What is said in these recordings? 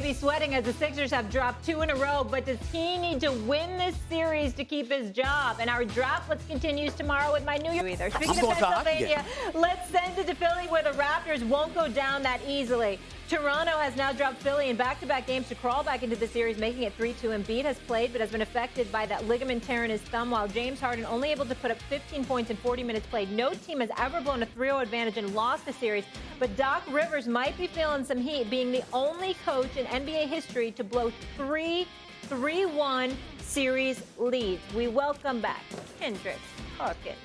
be sweating as the Sixers have dropped 2 in a row, but does he need to win this series to keep his job? And our draft list continues tomorrow with my New York either. Speaking of Pennsylvania, let's send it to Philly where the Raptors won't go down that easily. Toronto has now dropped Philly in back-to-back games to crawl back into the series, making it 3-2. Embiid has played but has been affected by that ligament tear in his thumb, while James Harden only able to put up 15 points in 40 minutes played. No team has ever blown a 3-0 advantage and lost the series, but Doc Rivers might be feeling some heat, being the only coach in NBA history to blow 3-1 series leads. We welcome back Hendricks Hawkins.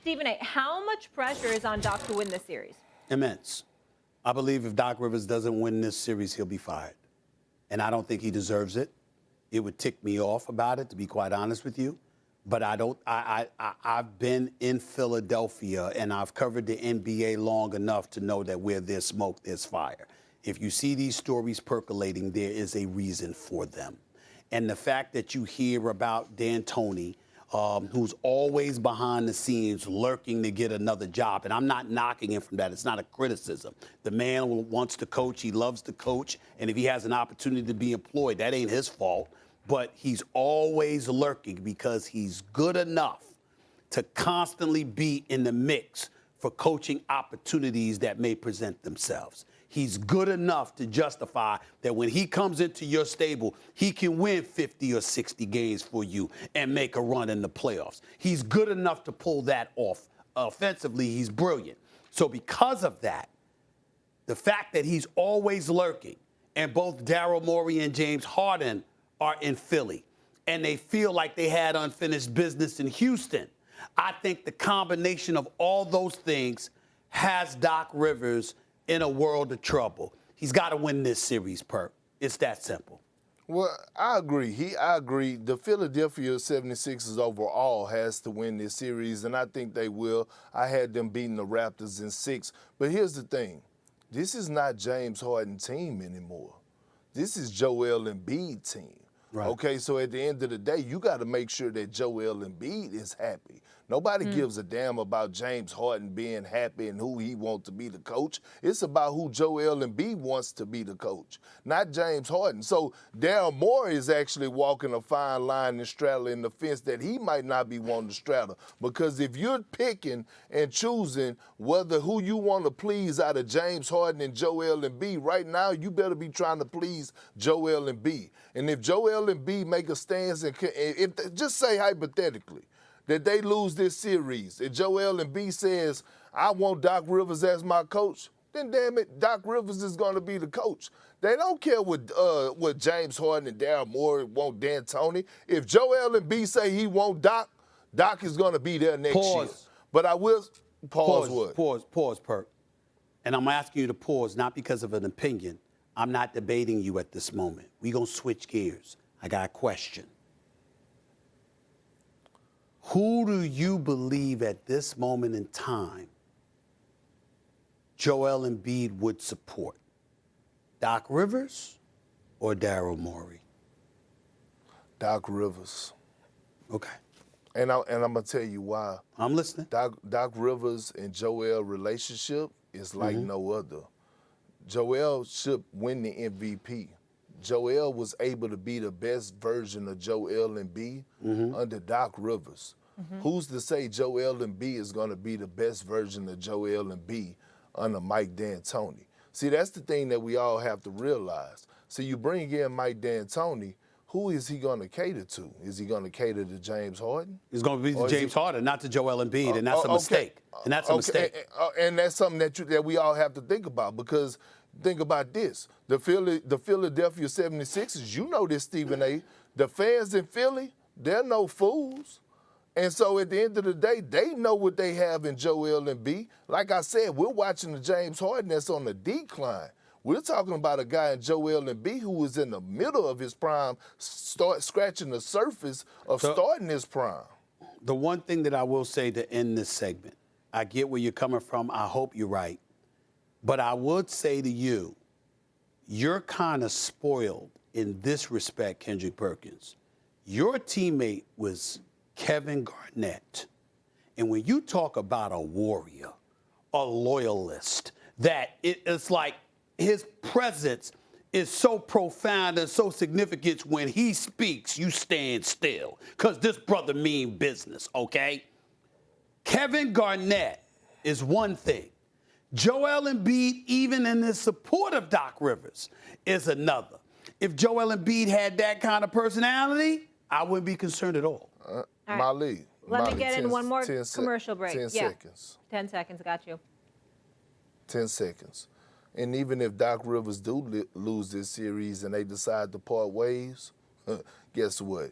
Stephen A., how much pressure is on Doc to win this series? Immense. I believe if Doc Rivers doesn't win this series, he'll be fired. And I don't think he deserves it. It would tick me off about it, to be quite honest with you. But I've been in Philadelphia, and I've covered the NBA long enough to know that where there's smoke, there's fire. If you see these stories percolating, there is a reason for them. And the fact that you hear about D'Antoni, who's always behind the scenes lurking to get another job. And I'm not knocking him from that. It's not a criticism. The man wants to coach. He loves to coach. And if he has an opportunity to be employed, that ain't his fault. But he's always lurking because he's good enough to constantly be in the mix for coaching opportunities that may present themselves. He's good enough to justify that when he comes into your stable, he can win 50 or 60 games for you and make a run in the playoffs. He's good enough to pull that off. Offensively, he's brilliant. So because of that, the fact that he's always lurking, and both Daryl Morey and James Harden are in Philly, and they feel like they had unfinished business in Houston, I think the combination of all those things has Doc Rivers in a world of trouble. He's got to win this series, Perk. It's that simple. Well, I agree. I agree. The Philadelphia 76ers overall has to win this series, and I think they will. I had them beating the Raptors in 6. But here's the thing. This is not James Harden's team anymore. This is Joel Embiid's team. Right. Okay, so at the end of the day, you got to make sure that Joel Embiid is happy. Nobody gives a damn about James Harden being happy and who he wants to be the coach. It's about who Joel Embiid wants to be the coach, not James Harden. So Daryl Morey is actually walking a fine line and straddling the fence that he might not be wanting to straddle. Because if you're picking and choosing who you want to please out of James Harden and Joel Embiid, right now you better be trying to please Joel Embiid. And if Joel Embiid make a stance, and just say hypothetically, that they lose this series, and Joel Embiid says, I want Doc Rivers as my coach, then damn it, Doc Rivers is going to be the coach. They don't care what James Harden and Daryl Morey want D'Antoni. If Joel Embiid say he want Doc, Doc is going to be there next year. But I will pause, Perk. And I'm asking you to pause, not because of an opinion. I'm not debating you at this moment. We're going to switch gears. I got a question. Who do you believe at this moment in time Joel Embiid would support? Doc Rivers or Daryl Morey? Doc Rivers. Okay. And I'm going to tell you why. I'm listening. Doc Rivers and Joel relationship is like no other. Joel should win the MVP. Joel was able to be the best version of Joel Embiid under Doc Rivers. Who's to say Joel Embiid is going to be the best version of Joel Embiid under Mike D'Antoni? See, that's the thing that we all have to realize. So you bring in Mike D'Antoni, who is he going to cater to? Is he going to cater to James Harden? He's going to be to James Harden, not to Joel Embiid, and that's a mistake. And that's a mistake. And that's something that we all have to think about, because think about this. The Philadelphia 76ers, you know this, Stephen A., the fans in Philly, they're no fools. And so at the end of the day, they know what they have in Joel Embiid. Like I said, we're watching the James Harden that's on the decline. We're talking about a guy in Joel Embiid who was in the middle of his prime, scratching the surface of starting his prime. The one thing that I will say to end this segment, I get where you're coming from. I hope you're right. But I would say to you, you're kind of spoiled in this respect, Kendrick Perkins. Your teammate was Kevin Garnett. And when you talk about a warrior, a loyalist, that it's like his presence is so profound and so significant. When he speaks, you stand still, because this brother mean business, okay? Kevin Garnett is one thing. Joel Embiid, even in his support of Doc Rivers, is another. If Joel Embiid had that kind of personality, I wouldn't be concerned at all. right. Mali. Let me get in one more commercial break. 10 yeah. seconds. 10 seconds, got you. 10 seconds. And even if Doc Rivers do lose this series and they decide to part ways, guess what?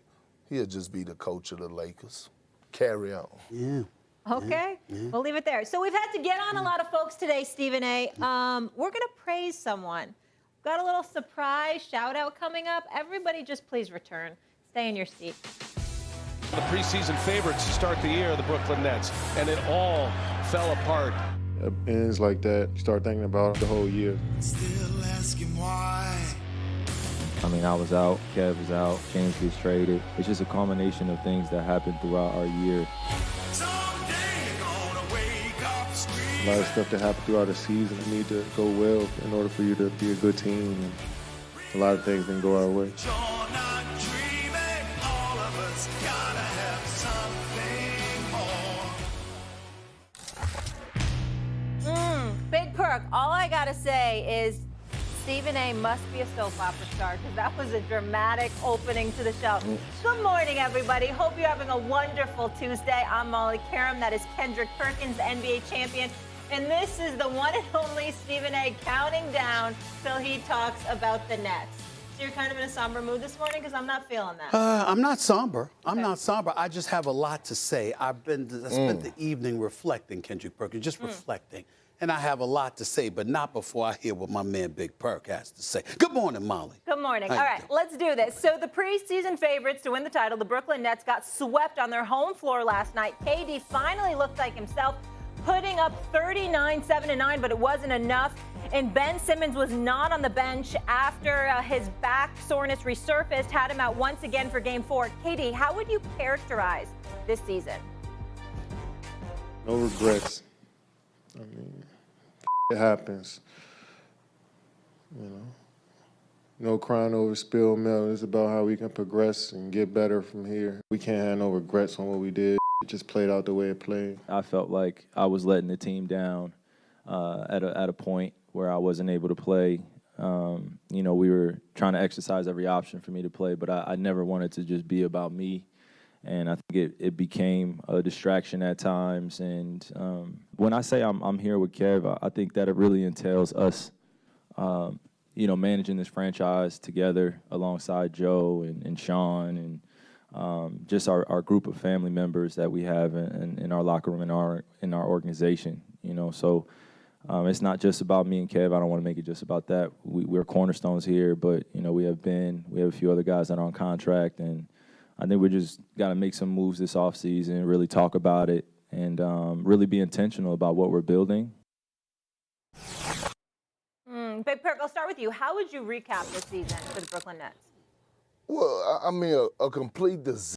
He'll just be the coach of the Lakers. Carry on. Yeah. Okay, we'll leave it there. So we've had to get on a lot of folks today, Stephen A. We're going to praise someone. We've got a little surprise shout-out coming up. Everybody just please return. Stay in your seat. The preseason favorites to start the year, the Brooklyn Nets, and it all fell apart. It ends like that. You start thinking about the whole year. Still asking why. I mean, I was out, Kev was out, James gets traded. It's just a culmination of things that happened throughout our year. A lot of stuff that happened throughout the season need to go well in order for you to be a good team. And a lot of things didn't go our way. Big perk. All I got to say is Stephen A. must be a soap opera star, because that was a dramatic opening to the show. Good morning, everybody. Hope you're having a wonderful Tuesday. I'm Molly Karam. That is Kendrick Perkins, the NBA champion. And this is the one and only Stephen A. counting down till he talks about the Nets. So you're kind of in a somber mood this morning, because I'm not feeling that. I'm not somber. I'm Okay. not somber. I just have a lot to say. I spent the evening reflecting, Kendrick Perkins, just reflecting. And I have a lot to say, but not before I hear what my man Big Perk has to say. Good morning, Molly. Good morning. How All you right, doing? let's do this. So the preseason favorites to win the title, the Brooklyn Nets, got swept on their home floor last night. KD finally looked like himself, putting up 39, 7-9, but it wasn't enough. And Ben Simmons was not on the bench after his back soreness resurfaced, had him out once again for Game 4. KD, how would you characterize this season? No regrets. I mean, it happens. You know, no crying over spilled milk. It's about how we can progress and get better from here. We can't have no regrets on what we did. It just played out the way it played. I felt like I was letting the team down at a point where I wasn't able to play. You know, we were trying to exercise every option for me to play, but I never wanted to just be about me. And I think it became a distraction at times. And when I say I'm here with Kev, I think that it really entails us, you know, managing this franchise together alongside Joe and Sean and just our group of family members that we have in our locker room, in our organization. You know, so it's not just about me and Kev. I don't want to make it just about that. We're cornerstones here, but you know, we have a few other guys that are on contract, and I think we just got to make some moves this offseason, really talk about it, and really be intentional about what we're building. Big Perk, I'll start with you. How would you recap this season for the Brooklyn Nets? Well, I mean, a complete disaster.